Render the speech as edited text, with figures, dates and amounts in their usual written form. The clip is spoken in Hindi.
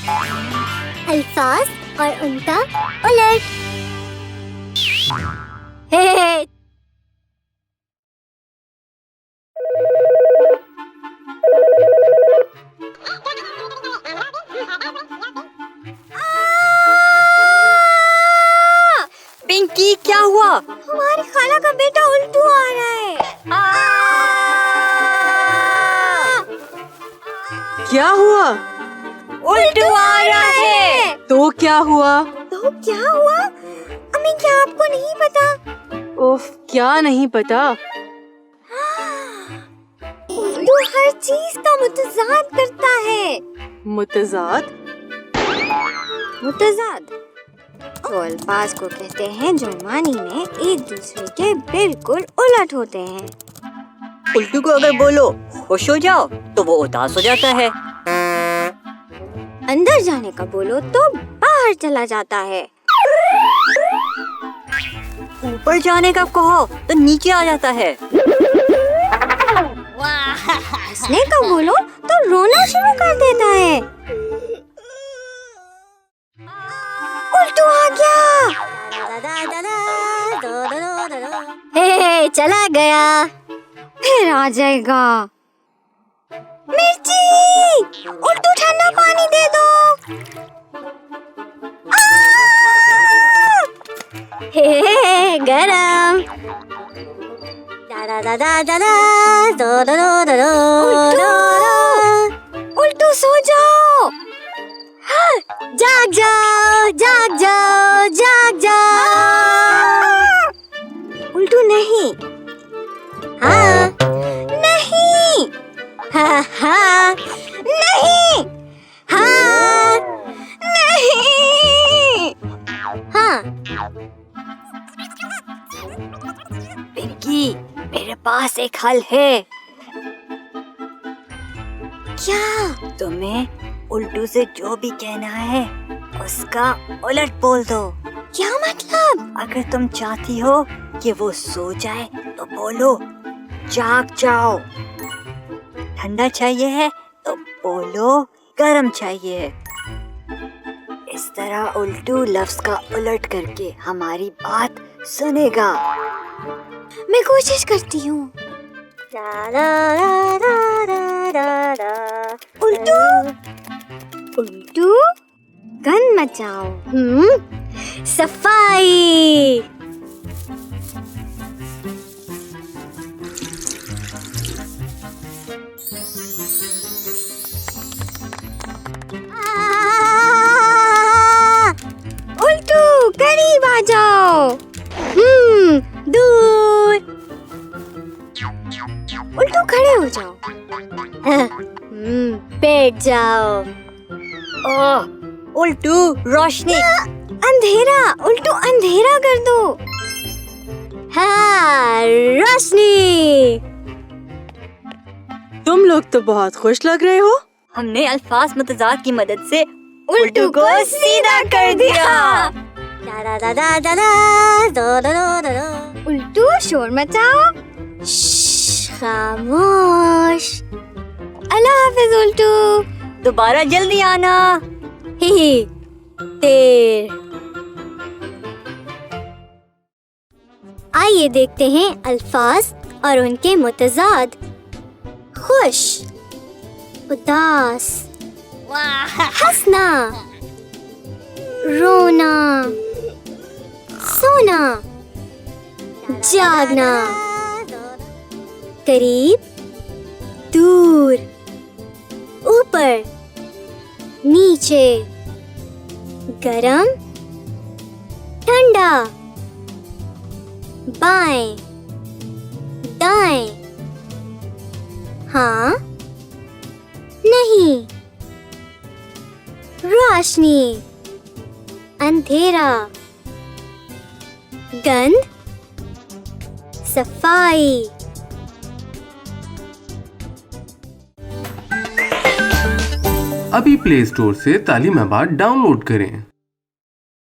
अल्फाज और उनका उलट। हे पिंकी, क्या हुआ? हमारी खाला का बेटा उल्टू आ रहा है। क्या हुआ? उल्टू आ रहा है। तो क्या हुआ? तो क्या हुआ? अम्मी, क्या आपको नहीं पता? उफ, क्या नहीं पता? उल्टू हर चीज का मुतज़ाद करता है। मुतज़ाद? मुतज़ाद वो अल्फाज को कहते हैं जो मानी में एक दूसरे के बिल्कुल उलट होते हैं। उल्टू को अगर बोलो खुश हो जाओ तो वो उदास हो जाता है। अंदर जाने का बोलो तो बाहर चला जाता है। ऊपर जाने का कहो तो नीचे आ जाता है। हंसने का बोलो तो रोना शुरू कर देता है। उल्टू आ गया। हे, चला गया, फिर आ जाएगा। मिर्ची, उल्टू ठंडा पानी दे दो। हे, गरम। उल्टू सो जाओ। जाग जाओ, जाग जाओ, जाग जाओ। उल्टू नहीं। हाँ, नहीं। हाँ, हाँ, नहीं। हाँ, नहीं। हाँ। पिंकी, मेरे पास एक हल है। क्या? तुम्हें उल्टू से जो भी कहना है उसका उलट बोल दो। क्या मतलब? अगर तुम चाहती हो कि वो सो जाए तो बोलो जाग जाओ। ठंडा चाहिए है तो बोलो गरम चाहिए है। इस तरह उल्टू लफ्ज का उलट करके हमारी बात सुनेगा। मैं कोशिश करती हूँ। उल्टू, उल्टू, गंद मचाओ। सफाई। उल्टू, करीब आ जाओ। दूर। उल्टू, खड़े हो जाओ। बैठ जाओ। ओह, उल्टू रोशनी। अंधेरा। उल्टू, अंधेरा कर दो। हाँ, रोशनी। तुम लोग तो बहुत खुश लग रहे हो। हमने अल्फाज मुतज़ाद की मदद से उल्टू को सीधा कर दिया। उल्टू, शोर मचाओ। खामोश। अल्लाह हाफिज उल्टू। दोबारा जल्दी आना। ही देर। आइए देखते हैं अल्फाज और उनके मुतज़ाद। खुश, उदास, हंसना, रोना, सोना, जागना, करीब, दूर, ऊपर, नीचे, गरम, ठंडा, बाएं, दाएं, हाँ, नहीं, रोशनी, अंधेरा, गंध, सफाई। अभी प्ले स्टोर से तालीम आबाद डाउनलोड करें।